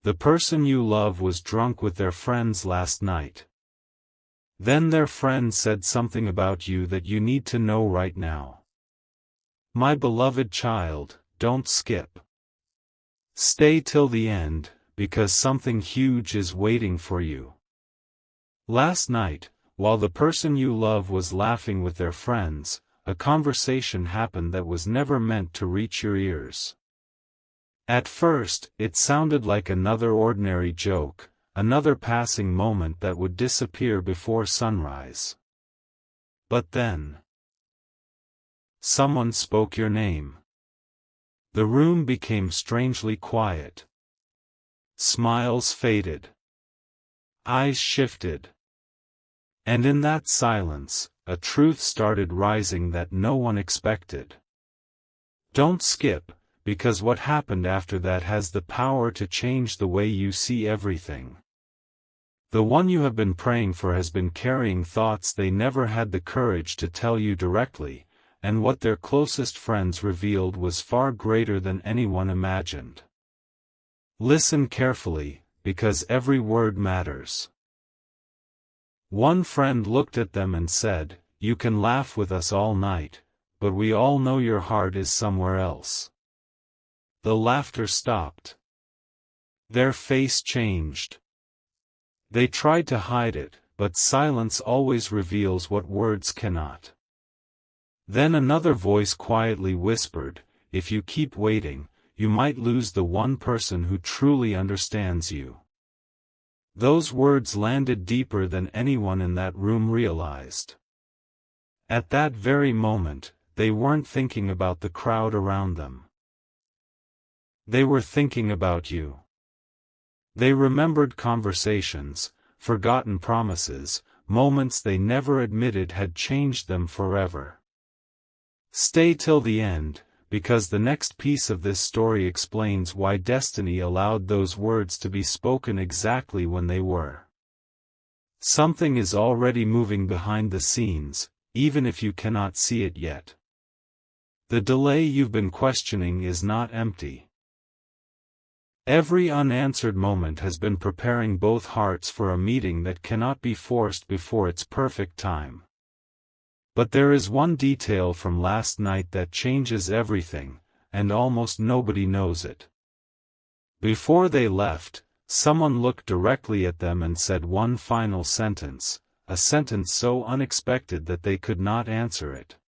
The person you love was drunk with their friends last night. Then their friend said something about you that you need to know right now. My beloved child, don't skip. Stay till the end, because something huge is waiting for you. Last night, while the person you love was laughing with their friends, a conversation happened that was never meant to reach your ears. At first, it sounded like another ordinary joke, another passing moment that would disappear before sunrise. But then, someone spoke your name. The room became strangely quiet. Smiles faded. Eyes shifted. And in that silence, a truth started rising that no one expected. Don't skip, because what happened after that has the power to change the way you see everything. The one you have been praying for has been carrying thoughts they never had the courage to tell you directly, and what their closest friends revealed was far greater than anyone imagined. Listen carefully, because every word matters. One friend looked at them and said, "You can laugh with us all night, but we all know your heart is somewhere else." The laughter stopped. Their face changed. They tried to hide it, but silence always reveals what words cannot. Then another voice quietly whispered, "If you keep waiting, you might lose the one person who truly understands you." Those words landed deeper than anyone in that room realized. At that very moment, they weren't thinking about the crowd around them. They were thinking about you. They remembered conversations, forgotten promises, moments they never admitted had changed them forever. Stay till the end, because the next piece of this story explains why destiny allowed those words to be spoken exactly when they were. Something is already moving behind the scenes, even if you cannot see it yet. The delay you've been questioning is not empty. Every unanswered moment has been preparing both hearts for a meeting that cannot be forced before its perfect time. But there is one detail from last night that changes everything, and almost nobody knows it. Before they left, someone looked directly at them and said one final sentence, a sentence so unexpected that they could not answer it.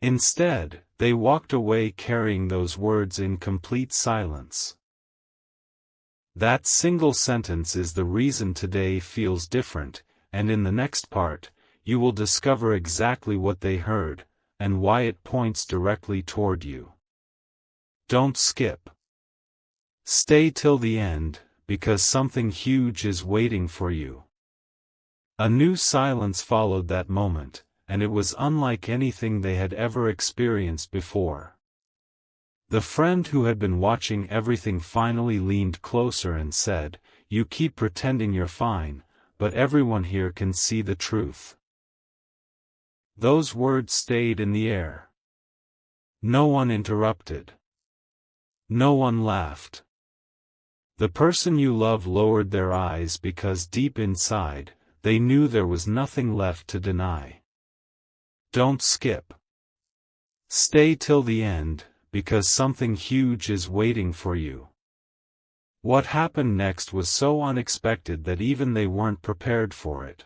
Instead, they walked away carrying those words in complete silence. That single sentence is the reason today feels different, and in the next part, you will discover exactly what they heard, and why it points directly toward you. Don't skip. Stay till the end, because something huge is waiting for you. A new silence followed that moment, and it was unlike anything they had ever experienced before. The friend who had been watching everything finally leaned closer and said, "You keep pretending you're fine, but everyone here can see the truth." Those words stayed in the air. No one interrupted. No one laughed. The person you love lowered their eyes because deep inside, they knew there was nothing left to deny. Don't skip. Stay till the end, because something huge is waiting for you. What happened next was so unexpected that even they weren't prepared for it.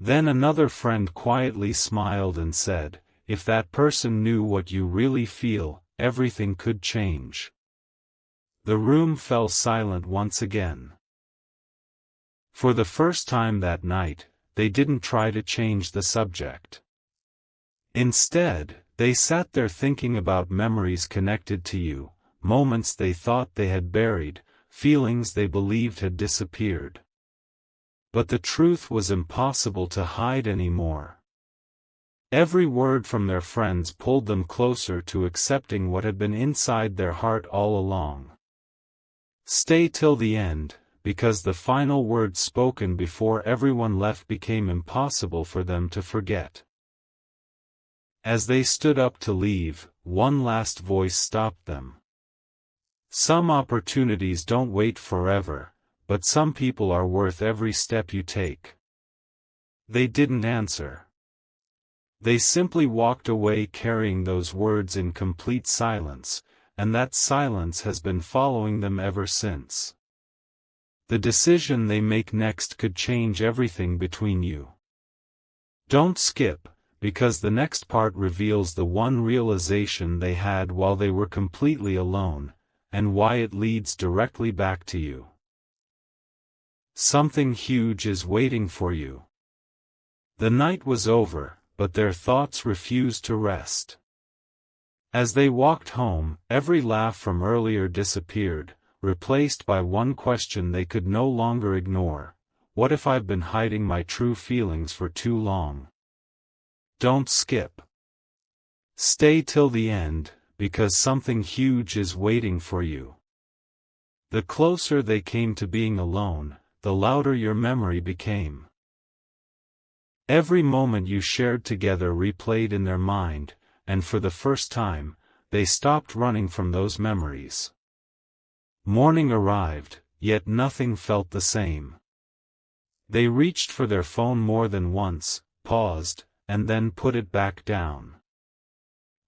Then another friend quietly smiled and said, "If that person knew what you really feel, everything could change." The room fell silent once again. For the first time that night, they didn't try to change the subject. Instead, they sat there thinking about memories connected to you, moments they thought they had buried, feelings they believed had disappeared. But the truth was impossible to hide anymore. Every word from their friends pulled them closer to accepting what had been inside their heart all along. Stay till the end, because the final words spoken before everyone left became impossible for them to forget. As they stood up to leave, one last voice stopped them. Some opportunities don't wait forever, but some people are worth every step you take. They didn't answer. They simply walked away carrying those words in complete silence, and that silence has been following them ever since. The decision they make next could change everything between you. Don't skip, because the next part reveals the one realization they had while they were completely alone, and why it leads directly back to you. Something huge is waiting for you. The night was over, but their thoughts refused to rest. As they walked home, every laugh from earlier disappeared, replaced by one question they could no longer ignore: what if I've been hiding my true feelings for too long? Don't skip. Stay till the end, because something huge is waiting for you. The closer they came to being alone, the louder your memory became. Every moment you shared together replayed in their mind, and for the first time, they stopped running from those memories. Morning arrived, yet nothing felt the same. They reached for their phone more than once, paused, and then put it back down.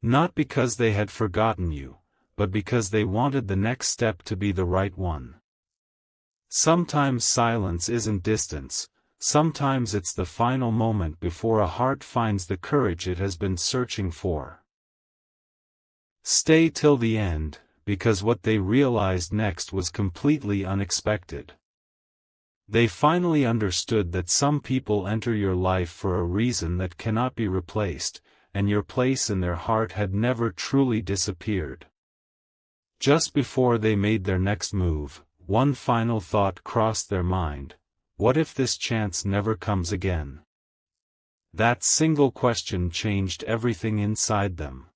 Not because they had forgotten you, but because they wanted the next step to be the right one. Sometimes silence isn't distance, sometimes it's the final moment before a heart finds the courage it has been searching for. Stay till the end, because what they realized next was completely unexpected. They finally understood that some people enter your life for a reason that cannot be replaced, and your place in their heart had never truly disappeared. Just before they made their next move, one final thought crossed their mind: what if this chance never comes again? That single question changed everything inside them.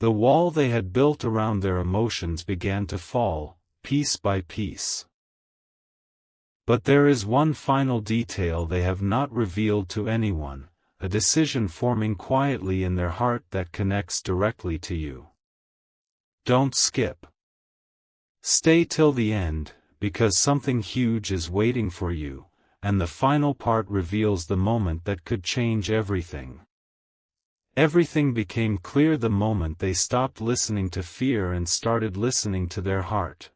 The wall they had built around their emotions began to fall, piece by piece. But there is one final detail they have not revealed to anyone, a decision forming quietly in their heart that connects directly to you. Don't skip. Stay till the end, because something huge is waiting for you, and the final part reveals the moment that could change everything. Everything became clear the moment they stopped listening to fear and started listening to their heart.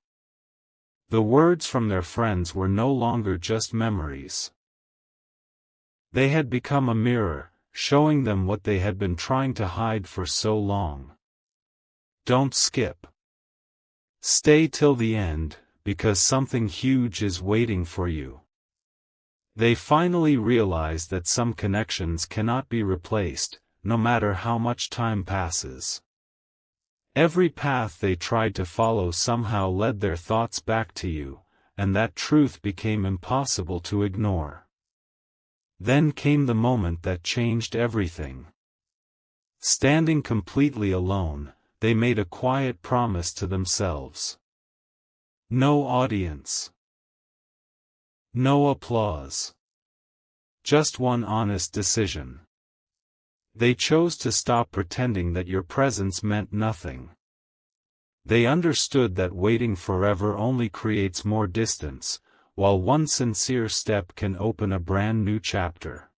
The words from their friends were no longer just memories. They had become a mirror, showing them what they had been trying to hide for so long. Don't skip. Stay till the end, because something huge is waiting for you. They finally realized that some connections cannot be replaced, no matter how much time passes. Every path they tried to follow somehow led their thoughts back to you, and that truth became impossible to ignore. Then came the moment that changed everything. Standing completely alone, they made a quiet promise to themselves. No audience. No applause. Just one honest decision. They chose to stop pretending that your presence meant nothing. They understood that waiting forever only creates more distance, while one sincere step can open a brand new chapter.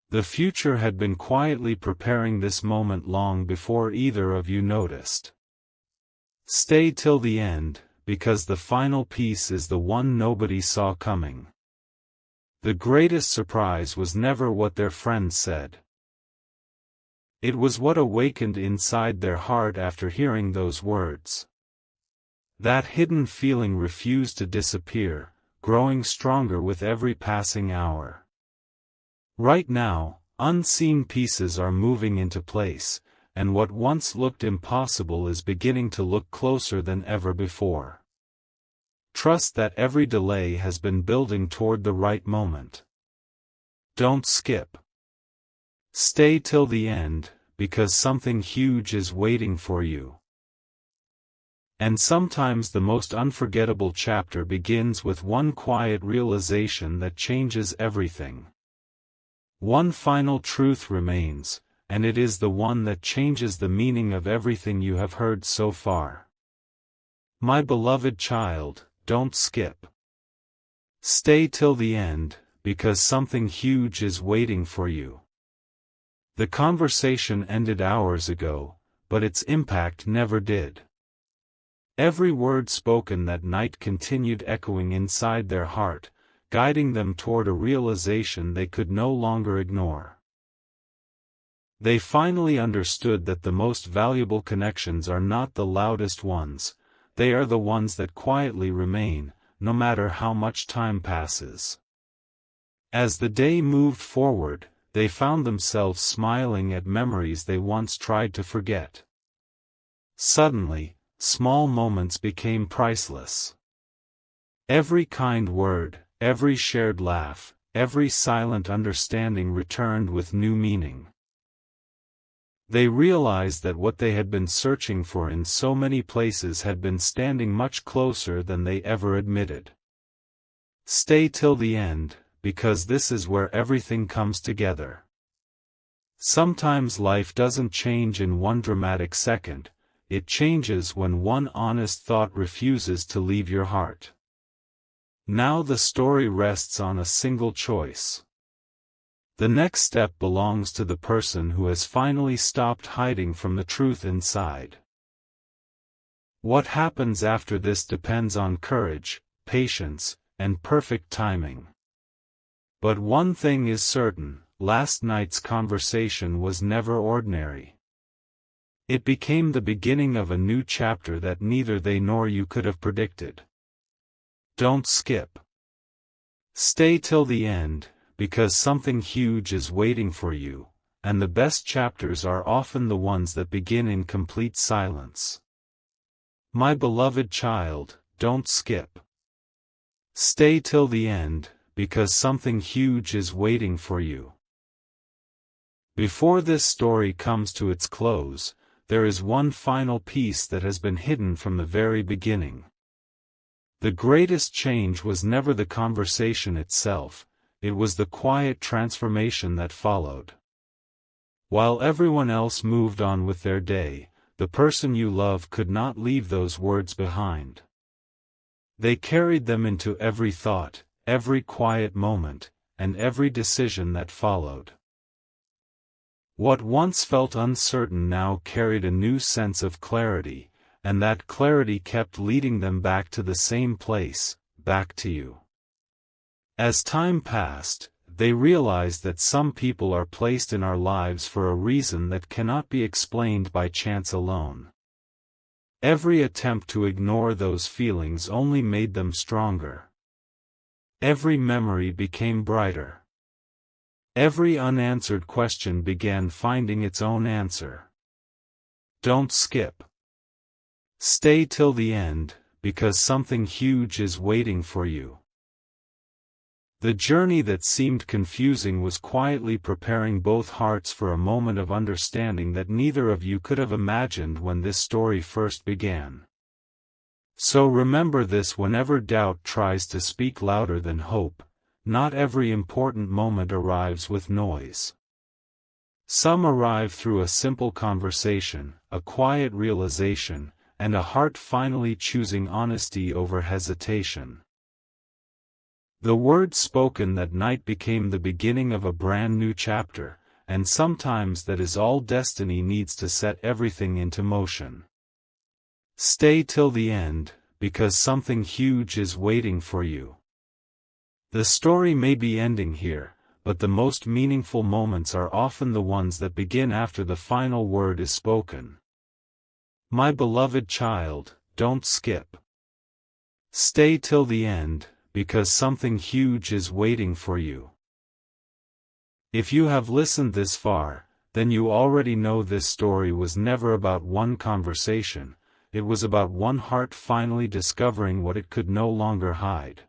The future had been quietly preparing this moment long before either of you noticed. Stay till the end, because the final piece is the one nobody saw coming. The greatest surprise was never what their friends said. It was what awakened inside their heart after hearing those words. That hidden feeling refused to disappear, growing stronger with every passing hour. Right now, unseen pieces are moving into place, and what once looked impossible is beginning to look closer than ever before. Trust that every delay has been building toward the right moment. Don't skip. Stay till the end, because something huge is waiting for you. And sometimes the most unforgettable chapter begins with one quiet realization that changes everything. One final truth remains, and it is the one that changes the meaning of everything you have heard so far. My beloved child, don't skip. Stay till the end, because something huge is waiting for you. The conversation ended hours ago, but its impact never did. Every word spoken that night continued echoing inside their heart, guiding them toward a realization they could no longer ignore. They finally understood that the most valuable connections are not the loudest ones, they are the ones that quietly remain, no matter how much time passes. As the day moved forward, they found themselves smiling at memories they once tried to forget. Suddenly, small moments became priceless. Every kind word, every shared laugh, every silent understanding returned with new meaning. They realized that what they had been searching for in so many places had been standing much closer than they ever admitted. Stay till the end, because this is where everything comes together. Sometimes life doesn't change in one dramatic second, it changes when one honest thought refuses to leave your heart. Now the story rests on a single choice. The next step belongs to the person who has finally stopped hiding from the truth inside. What happens after this depends on courage, patience, and perfect timing. But one thing is certain, last night's conversation was never ordinary. It became the beginning of a new chapter that neither they nor you could have predicted. Don't skip. Stay till the end, because something huge is waiting for you, and the best chapters are often the ones that begin in complete silence. My beloved child, don't skip. Stay till the end, because something huge is waiting for you. Before this story comes to its close, there is one final piece that has been hidden from the very beginning. The greatest change was never the conversation itself, it was the quiet transformation that followed. While everyone else moved on with their day, the person you love could not leave those words behind. They carried them into every thought, every quiet moment, and every decision that followed. What once felt uncertain now carried a new sense of clarity, and that clarity kept leading them back to the same place, back to you. As time passed, they realized that some people are placed in our lives for a reason that cannot be explained by chance alone. Every attempt to ignore those feelings only made them stronger. Every memory became brighter. Every unanswered question began finding its own answer. Don't skip. Stay till the end, because something huge is waiting for you. The journey that seemed confusing was quietly preparing both hearts for a moment of understanding that neither of you could have imagined when this story first began. So remember this: whenever doubt tries to speak louder than hope, not every important moment arrives with noise. Some arrive through a simple conversation, a quiet realization, and a heart finally choosing honesty over hesitation. The words spoken that night became the beginning of a brand new chapter, and sometimes that is all destiny needs to set everything into motion. Stay till the end, because something huge is waiting for you. The story may be ending here, but the most meaningful moments are often the ones that begin after the final word is spoken. My beloved child, don't skip. Stay till the end, because something huge is waiting for you. If you have listened this far, then you already know this story was never about one conversation, it was about one heart finally discovering what it could no longer hide.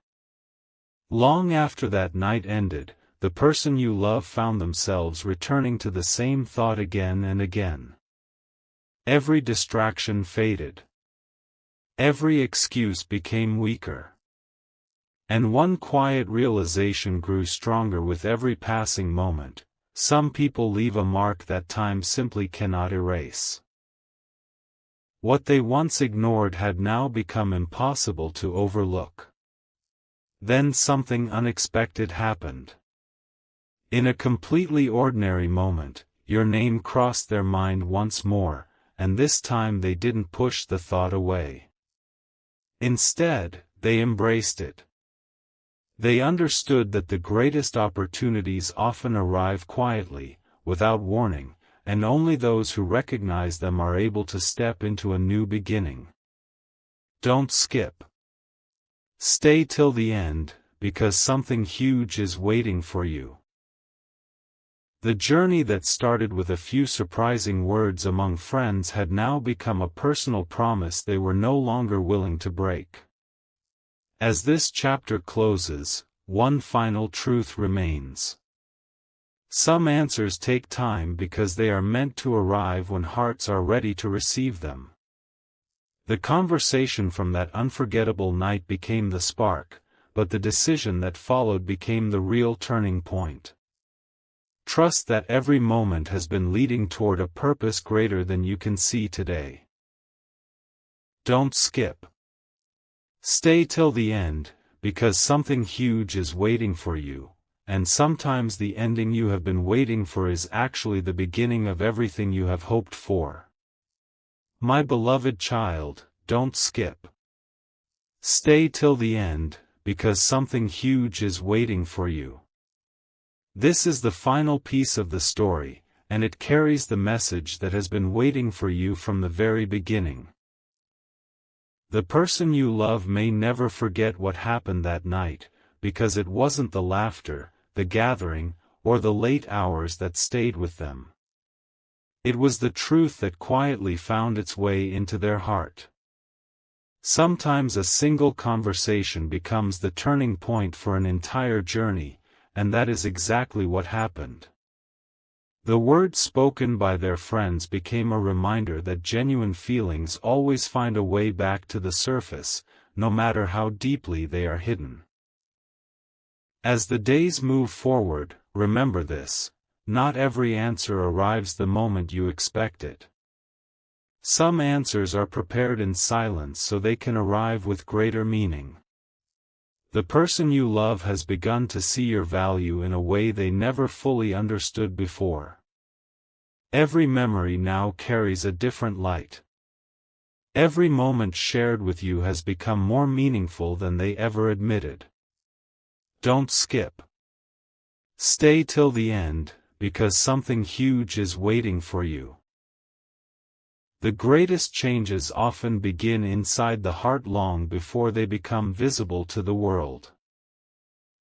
Long after that night ended, the person you love found themselves returning to the same thought again and again. Every distraction faded. Every excuse became weaker. And one quiet realization grew stronger with every passing moment: some people leave a mark that time simply cannot erase. What they once ignored had now become impossible to overlook. Then something unexpected happened. In a completely ordinary moment, your name crossed their mind once more, and this time they didn't push the thought away. Instead, they embraced it. They understood that the greatest opportunities often arrive quietly, without warning, and only those who recognize them are able to step into a new beginning. Don't skip. Stay till the end, because something huge is waiting for you. The journey that started with a few surprising words among friends had now become a personal promise they were no longer willing to break. As this chapter closes, one final truth remains. Some answers take time because they are meant to arrive when hearts are ready to receive them. The conversation from that unforgettable night became the spark, but the decision that followed became the real turning point. Trust that every moment has been leading toward a purpose greater than you can see today. Don't skip. Stay till the end, because something huge is waiting for you, and sometimes the ending you have been waiting for is actually the beginning of everything you have hoped for. My beloved child, don't skip. Stay till the end, because something huge is waiting for you. This is the final piece of the story, and it carries the message that has been waiting for you from the very beginning. The person you love may never forget what happened that night, because it wasn't the laughter, the gathering, or the late hours that stayed with them. It was the truth that quietly found its way into their heart. Sometimes a single conversation becomes the turning point for an entire journey, and that is exactly what happened. The words spoken by their friends became a reminder that genuine feelings always find a way back to the surface, no matter how deeply they are hidden. As the days move forward, remember this: not every answer arrives the moment you expect it. Some answers are prepared in silence so they can arrive with greater meaning. The person you love has begun to see your value in a way they never fully understood before. Every memory now carries a different light. Every moment shared with you has become more meaningful than they ever admitted. Don't skip. Stay till the end, because something huge is waiting for you. The greatest changes often begin inside the heart long before they become visible to the world.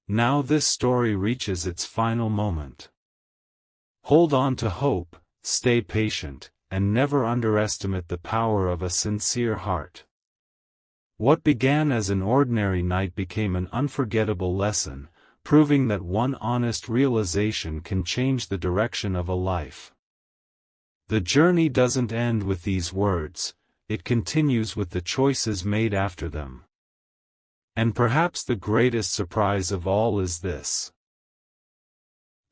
Now this story reaches its final moment. Hold on to hope, stay patient, and never underestimate the power of a sincere heart. What began as an ordinary night became an unforgettable lesson, proving that one honest realization can change the direction of a life. The journey doesn't end with these words, it continues with the choices made after them. And perhaps the greatest surprise of all is this: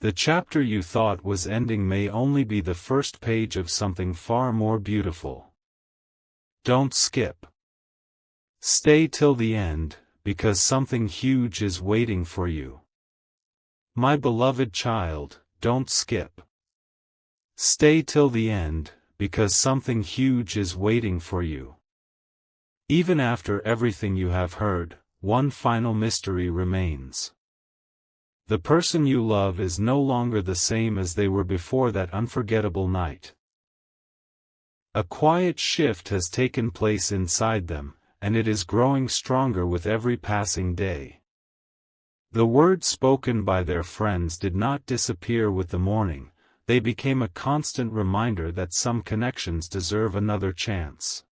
the chapter you thought was ending may only be the first page of something far more beautiful. Don't skip. Stay till the end, because something huge is waiting for you. My beloved child, don't skip. Stay till the end, because something huge is waiting for you. Even after everything you have heard, one final mystery remains. The person you love is no longer the same as they were before that unforgettable night. A quiet shift has taken place inside them, and it is growing stronger with every passing day. The words spoken by their friends did not disappear with the morning. They became a constant reminder that some connections deserve another chance.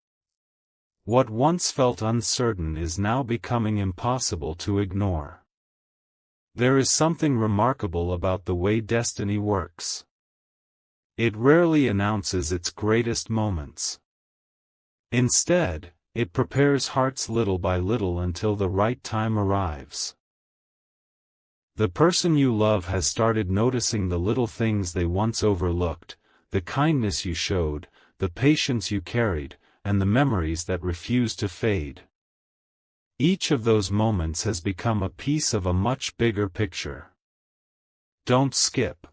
What once felt uncertain is now becoming impossible to ignore. There is something remarkable about the way destiny works. It rarely announces its greatest moments. Instead, it prepares hearts little by little until the right time arrives. The person you love has started noticing the little things they once overlooked, the kindness you showed, the patience you carried, and the memories that refuse to fade. Each of those moments has become a piece of a much bigger picture. Don't skip.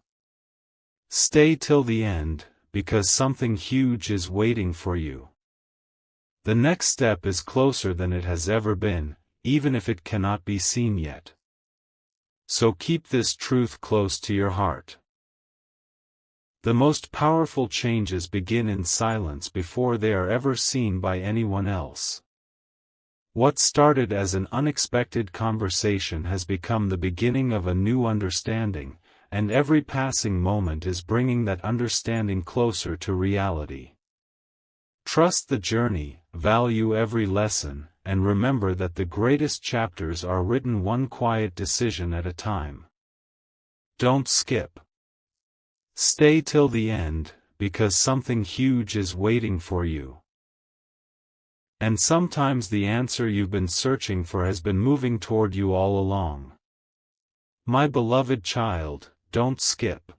Stay till the end, because something huge is waiting for you. The next step is closer than it has ever been, even if it cannot be seen yet. So keep this truth close to your heart. The most powerful changes begin in silence before they are ever seen by anyone else. What started as an unexpected conversation has become the beginning of a new understanding, and every passing moment is bringing that understanding closer to reality. Trust the journey, value every lesson, and remember that the greatest chapters are written one quiet decision at a time. Don't skip. Stay till the end, because something huge is waiting for you. And sometimes the answer you've been searching for has been moving toward you all along. My beloved child, don't skip.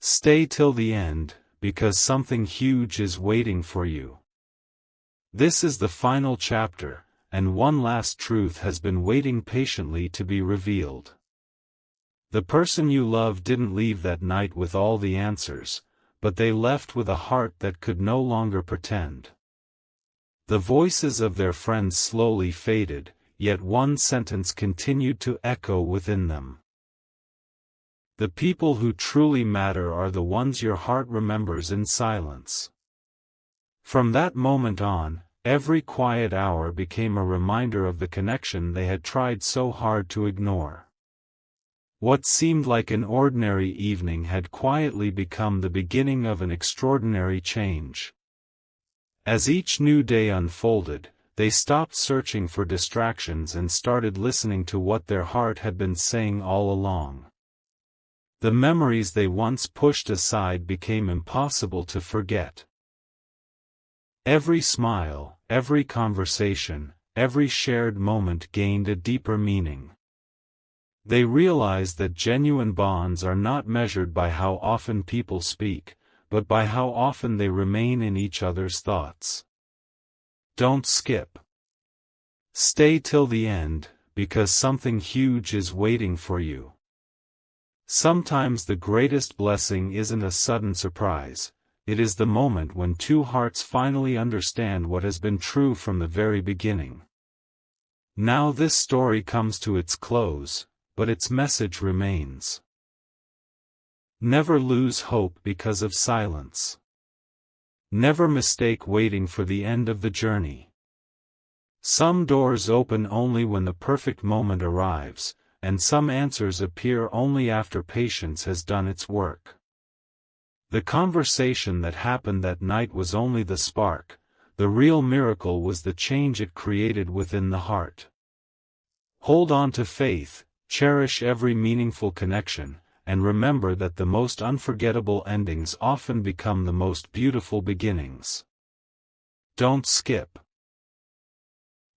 Stay till the end, because something huge is waiting for you. This is the final chapter, and one last truth has been waiting patiently to be revealed. The person you love didn't leave that night with all the answers, but they left with a heart that could no longer pretend. The voices of their friends slowly faded, yet one sentence continued to echo within them. The people who truly matter are the ones your heart remembers in silence. From that moment on, every quiet hour became a reminder of the connection they had tried so hard to ignore. What seemed like an ordinary evening had quietly become the beginning of an extraordinary change. As each new day unfolded, they stopped searching for distractions and started listening to what their heart had been saying all along. The memories they once pushed aside became impossible to forget. Every smile, every conversation, every shared moment gained a deeper meaning. They realized that genuine bonds are not measured by how often people speak, but by how often they remain in each other's thoughts. Don't skip. Stay till the end, because something huge is waiting for you. Sometimes the greatest blessing isn't a sudden surprise, it is the moment when two hearts finally understand what has been true from the very beginning. Now this story comes to its close, but its message remains. Never lose hope because of silence. Never mistake waiting for the end of the journey. Some doors open only when the perfect moment arrives, and some answers appear only after patience has done its work. The conversation that happened that night was only the spark, the real miracle was the change it created within the heart. Hold on to faith, cherish every meaningful connection, and remember that the most unforgettable endings often become the most beautiful beginnings. Don't skip.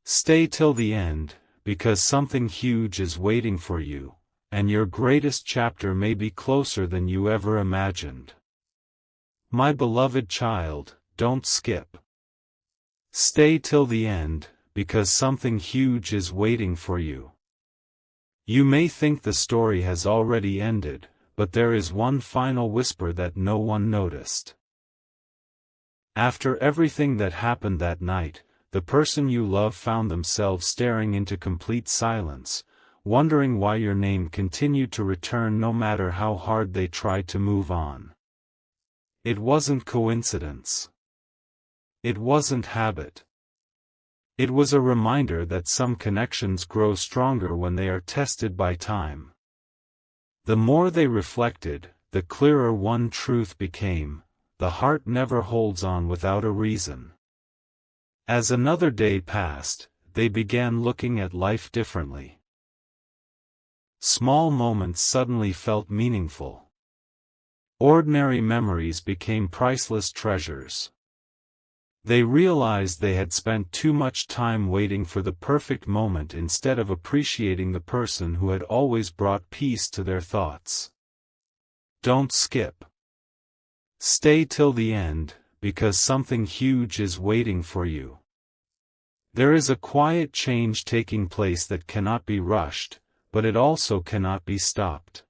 Stay till the end, because something huge is waiting for you, and your greatest chapter may be closer than you ever imagined. My beloved child, don't skip. Stay till the end, because something huge is waiting for you. You may think the story has already ended, but there is one final whisper that no one noticed. After everything that happened that night, the person you love found themselves staring into complete silence, wondering why your name continued to return no matter how hard they tried to move on. It wasn't coincidence. It wasn't habit. It was a reminder that some connections grow stronger when they are tested by time. The more they reflected, the clearer one truth became: the heart never holds on without a reason. As another day passed, they began looking at life differently. Small moments suddenly felt meaningful. Ordinary memories became priceless treasures. They realized they had spent too much time waiting for the perfect moment instead of appreciating the person who had always brought peace to their thoughts. Don't skip. Stay till the end, because something huge is waiting for you. There is a quiet change taking place that cannot be rushed, but it also cannot be stopped.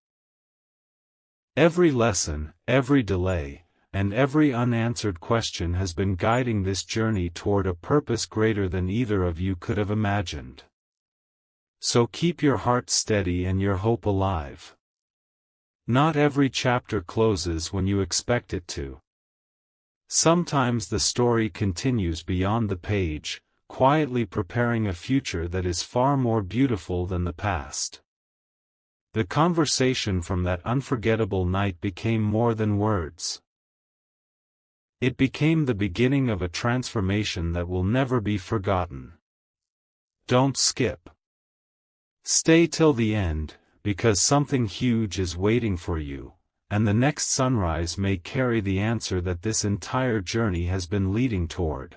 Every lesson, every delay, and every unanswered question has been guiding this journey toward a purpose greater than either of you could have imagined. So keep your heart steady and your hope alive. Not every chapter closes when you expect it to. Sometimes the story continues beyond the page, quietly preparing a future that is far more beautiful than the past. The conversation from that unforgettable night became more than words. It became the beginning of a transformation that will never be forgotten. Don't skip. Stay till the end, because something huge is waiting for you, and the next sunrise may carry the answer that this entire journey has been leading toward.